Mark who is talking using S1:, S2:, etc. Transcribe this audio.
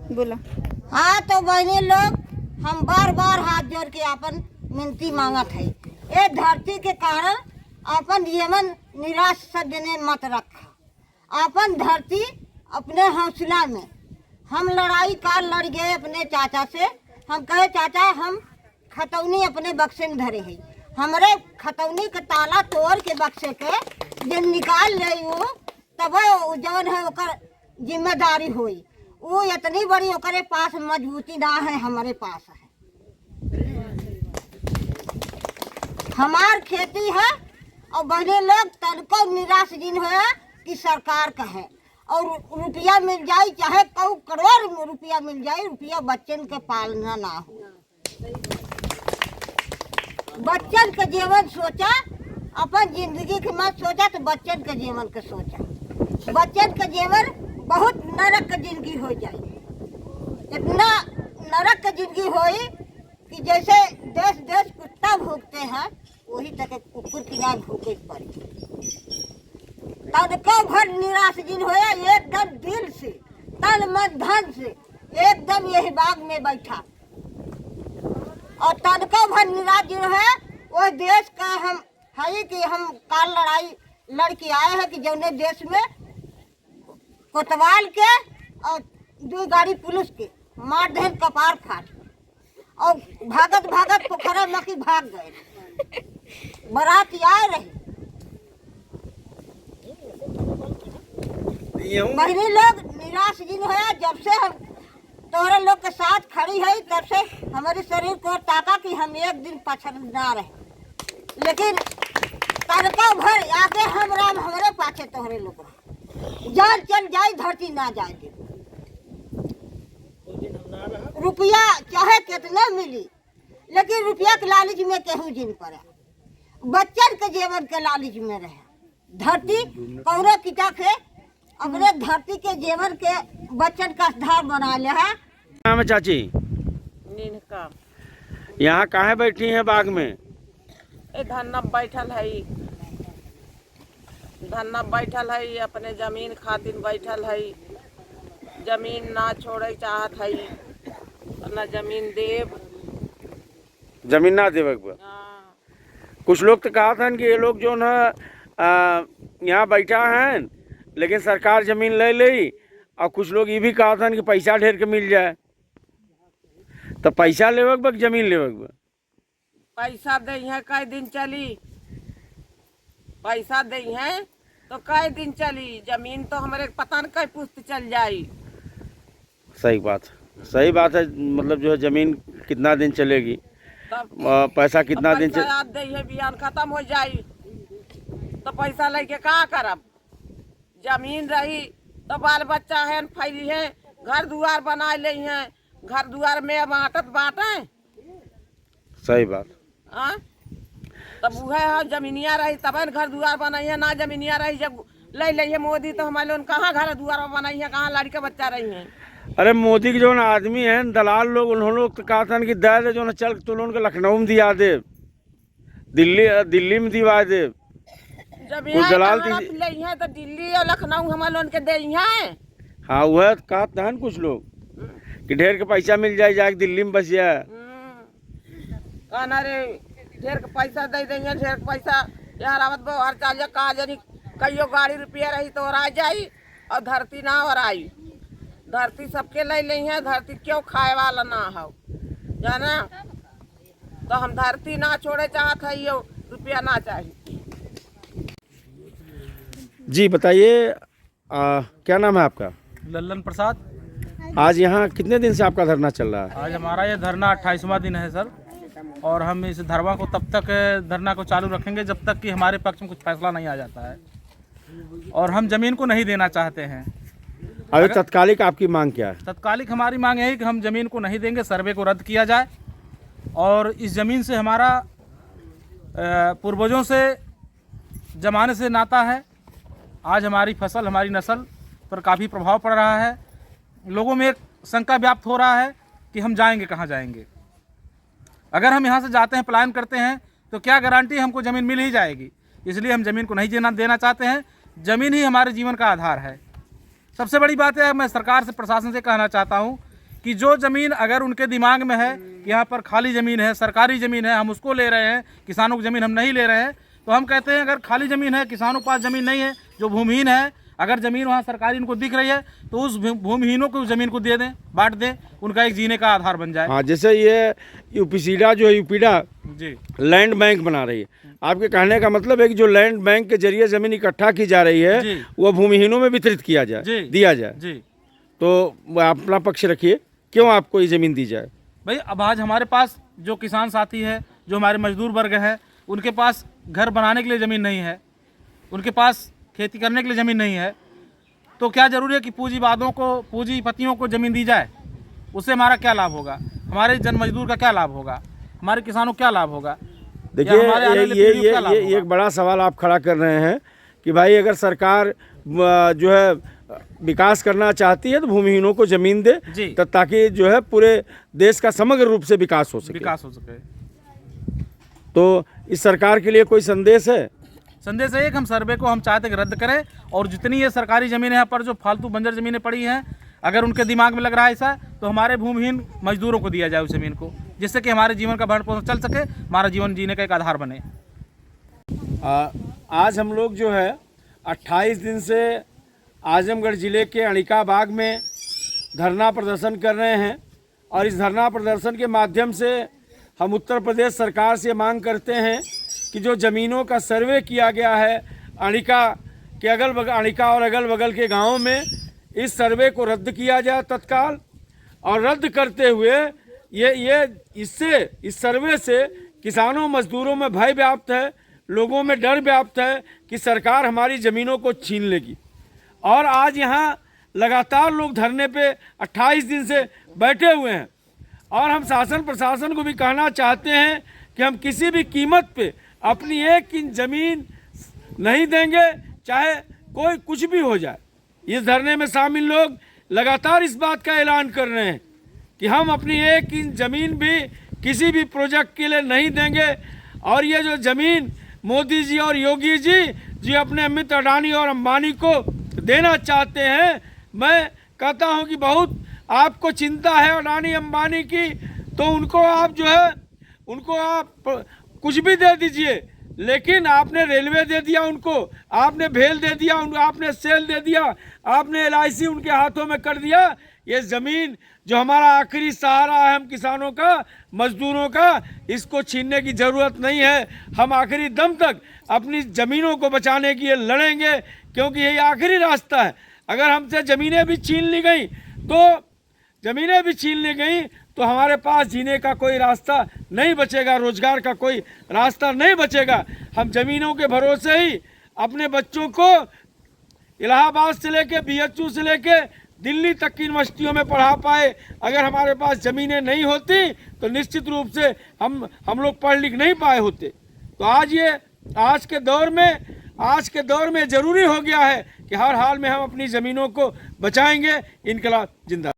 S1: बोला।
S2: हाँ तो बहने लोग, हम बार बार हाथ जोड़ के अपन मिनती मांगत है, ये धरती के कारण अपन जीवन निराश सदने मत रखा। अपन धरती अपने हौसला में, हम लड़ाई काल लड़ गए अपने चाचा से। हम कहे चाचा हम खतौनी अपने बक्से में धरे है, हमारे खतौनी का ताला तोड़ के बक्से के जब निकाल ले वो तब जवन है ओकर जिम्मेदारी हुई। वो इतनी बड़ी ओकरे पास मजबूती ना है, हमारे पास है। हमार खेती है और बहने लोग तनको निराश दिन है कि सरकार का है और रुपया मिल जाए, चाहे कौ करोड़ रुपया मिल जाए, रुपया बच्चन के पालना ना हो। बच्चन का जीवन सोचा, अपन जिंदगी के मत सोचा तो बच्चन का जीवन का सोचा। बच्चन का जीवन बहुत नरक का जिंदगी हो जाए, इतना नरक का जिंदगी होई कि जैसे देश देश कुत्ता भूखते हैं वही तक कुकुर की ना भूखे पड़े। तनको भर निराश दिन होया, एकदम दिल से तन मन धन से एकदम यही बाग में बैठा और तनको भर निराश दिन है। वो देश का हम है कि हम काल लड़ाई लड़ के आए हैं कि जौने देश में कोतवाल के और 2 गाड़ी पुलिस के मार दे कपार फाट और भागत भागत पोखरा मकी भाग गए। बारात आए रही, बहनी लोग निराश दिन है। जब से हम तोहरे लोग के साथ खड़ी है तब से हमारे शरीर को ताका कि हम एक दिन पछड़ ना रहे, लेकिन तड़का भर आगे हम राम हमारे पाछे तोहरे लोग जान चल जाए, धरती ना जाए। रुपया चाहे कितना मिली, लेकिन रुपया के लालच में केहू जिन पड़ा, बच्चन के जीवन के लालच में रहे। धरती कौनो किता के अपने धरती के जीवन के बच्चन का आधार बना ले है।
S3: नाम है चाची?
S4: नीनका।
S3: यहाँ काहे बैठी हैं बाग में?
S4: ए धन्ना बैठल है, धन्ना बैठल है, अपने जमीन खातिर बैठल है। जमीन ना छोड़े चाहत है, ना जमीन देव,
S3: जमीन ना देवे के बा। कुछ लोग तो कहा था कि ये लोग जो ना यहाँ बैठा हैं लेकिन सरकार जमीन ले ली, और कुछ लोग ये भी कहा था कि पैसा ढेर के मिल जाए। तो पैसा लेवे के बा कि जमीन लेवे के बा?
S4: पैसा दे है कई दिन चली, पैसा दे है तो कई दिन चली, जमीन तो हमारे पता न कई पुस्त चल जाई।
S3: सही बात, सही बात है। मतलब जो है जमीन कितना दिन चलेगी, पैसा कितना दिन चल
S4: याद दे है, बियान खत्म हो जाई तो पैसा लेके का करब? जमीन रही तो बाल बच्चा है फैली है, घर दुआर बना ले हैं, घर दुआर में बांटत बांटे।
S3: सही बात।
S4: तब वह है जमीनिया रही तब घर दुआर बनाई है, ना जमीनिया रही जब ले लिये मोदी तो हमारे लोग कहाँ घर दुआर बनाई है, कहाँ लड़के बच्चा रही है।
S3: अरे मोदी के जो ना आदमी है दलाल लोग, उन्होंने लोग तो कहा था कि दे दे जो ना चल तो उनको लखनऊ में दिया दे, दिल्ली में दिवा दे।
S4: जब
S3: कुछ दलाल
S4: ले है तो दिल्ली और लखनऊ हमारे लोग के दे है।
S3: हाँ वह कहा था कुछ लोग कि ढेर के पैसा मिल जाए, जाके दिल्ली में बस जाए।
S4: कहना रे ढेर के पैसा दे देंगे, ढेर के पैसा यहाँ रावत व्यवहार चालिए कहा जानी कईयो गाड़ी रुपया रही तो और आ जाई और धरती ना और आई। धरती सबके ले ली है, धरती क्यों खाए वाला ना हो जाना। तो हम धरती ना छोड़े चाहत है, यो रुपया ना चाहिए।
S3: जी बताइए, क्या नाम है आपका?
S5: लल्लन प्रसाद।
S3: आज यहाँ कितने दिन से आपका धरना चल रहा है?
S5: आज हमारा ये धरना 28वां दिन है सर, और हम इस धरना को तब तक धरना को चालू रखेंगे जब तक कि हमारे पक्ष में कुछ फैसला नहीं आ जाता है। और हम ज़मीन को नहीं देना चाहते हैं।
S3: अभी तत्कालिक आपकी मांग क्या है?
S5: तत्कालिक हमारी मांग है कि हम ज़मीन को नहीं देंगे, सर्वे को रद्द किया जाए और इस ज़मीन से हमारा पूर्वजों से जमाने से नाता है। आज हमारी फसल, हमारी नस्ल पर काफ़ी प्रभाव पड़ रहा है। लोगों में एक शंका व्याप्त हो रहा है कि हम जाएंगे कहाँ जाएंगे। अगर हम यहाँ से जाते हैं, पलायन करते हैं, तो क्या गारंटी हमको ज़मीन मिल ही जाएगी। इसलिए हम ज़मीन को नहीं देना चाहते हैं। ज़मीन ही हमारे जीवन का आधार है। सबसे बड़ी बात है, मैं सरकार से, प्रशासन से कहना चाहता हूँ कि जो ज़मीन अगर उनके दिमाग में है कि यहाँ पर खाली ज़मीन है, सरकारी ज़मीन है, हम उसको ले रहे हैं, किसानों की ज़मीन हम नहीं ले रहे हैं, तो हम कहते हैं अगर खाली ज़मीन है, किसानों के पास ज़मीन नहीं है, जो भूमिहीन है, अगर ज़मीन वहाँ सरकारी उनको दिख रही है तो उस भूमिहीनों को ज़मीन को दे दें, बांट दें, उनका एक जीने का आधार बन जाए।
S3: हाँ, जैसे ये यूपीसीडा जो है, यूपीडा
S5: जी,
S3: लैंड बैंक बना रही है। आपके कहने का मतलब है कि जो लैंड बैंक के जरिए ज़मीन इकट्ठा की जा रही है
S5: जी।
S3: वो भूमिहीनों में वितरित किया जाए,
S5: जी,
S3: दिया जाए।
S5: जी।
S3: तो आप अपना पक्ष रखिए, क्यों आपको ये ज़मीन दी जाए?
S5: भाई अब आज हमारे पास जो किसान साथी है, जो हमारे मजदूर वर्ग है, उनके पास घर बनाने के लिए ज़मीन नहीं है, उनके पास खेती करने के लिए ज़मीन नहीं है, तो क्या ज़रूरी है कि पूंजीवादों को, पूंजीपतियों को ज़मीन दी जाए? उससे हमारा क्या लाभ होगा? हमारे जन मजदूर का क्या लाभ होगा? हमारे किसानों को क्या लाभ होगा?
S3: देखिए, ये एक बड़ा सवाल आप खड़ा कर रहे हैं कि भाई अगर सरकार जो है विकास करना चाहती है तो भूमिहीनों को ज़मीन दे, ताकि जो है पूरे देश का समग्र रूप से विकास हो सके। तो इस सरकार के लिए कोई संदेश है?
S5: संदेश है एक, हम सर्वे को हम चाहते हैं कि रद्द करें, और जितनी ये सरकारी ज़मीन यहाँ पर जो फालतू बंजर ज़मीनें पड़ी हैं, अगर उनके दिमाग में लग रहा है ऐसा, तो हमारे भूमिहीन मजदूरों को दिया जाए उस ज़मीन को, जिससे कि हमारे जीवन का भरण पोषण चल सके, हमारा जीवन जीने का एक आधार बने।
S3: आज हम लोग जो है 28 दिन से आजमगढ़ ज़िले के अणिका बाग में धरना प्रदर्शन कर रहे हैं, और इस धरना प्रदर्शन के माध्यम से हम उत्तर प्रदेश सरकार से मांग करते हैं कि जो ज़मीनों का सर्वे किया गया है अणिका के अणिका और अगल बगल के गाँवों में, इस सर्वे को रद्द किया जाए तत्काल। और रद्द करते हुए इस सर्वे से किसानों मजदूरों में भय व्याप्त है, लोगों में डर व्याप्त है कि सरकार हमारी ज़मीनों को छीन लेगी। और आज यहाँ लगातार लोग धरने पे 28 दिन से बैठे हुए हैं, और हम शासन प्रशासन को भी कहना चाहते हैं कि हम किसी भी कीमत पे अपनी 1 इंच ज़मीन नहीं देंगे, चाहे कोई कुछ भी हो जाए। इस धरने में शामिल लोग लगातार इस बात का ऐलान कर रहे हैं कि हम अपनी 1 इंच ज़मीन भी किसी भी प्रोजेक्ट के लिए नहीं देंगे। और ये जो ज़मीन मोदी जी और योगी जी अपने अमित अडानी और अंबानी को देना चाहते हैं, मैं कहता हूं कि बहुत आपको चिंता है अडानी अंबानी की, तो उनको आप कुछ भी दे दीजिए, लेकिन आपने रेलवे दे दिया उनको, आपने भेल दे दिया, आपने सेल दे दिया, आपने LIC उनके हाथों में कर दिया। ये ज़मीन जो हमारा आखिरी सहारा है हम किसानों का, मजदूरों का, इसको छीनने की ज़रूरत नहीं है। हम आखिरी दम तक अपनी ज़मीनों को बचाने के लिए लड़ेंगे, क्योंकि यही आखिरी रास्ता है। अगर हमसे ज़मीनें भी छीन ली गई तो हमारे पास जीने का कोई रास्ता नहीं बचेगा, रोजगार का कोई रास्ता नहीं बचेगा। हम ज़मीनों के भरोसे ही अपने बच्चों को इलाहाबाद से लेके BHU से लेके दिल्ली तक की यूनिवर्सिटियों में पढ़ा पाए। अगर हमारे पास ज़मीनें नहीं होती तो निश्चित रूप से हम लोग पढ़ लिख नहीं पाए होते। तो आज के दौर में ज़रूरी हो गया है कि हर हाल में हम अपनी ज़मीनों को बचाएंगे। इनकलाब जिंदाबाद।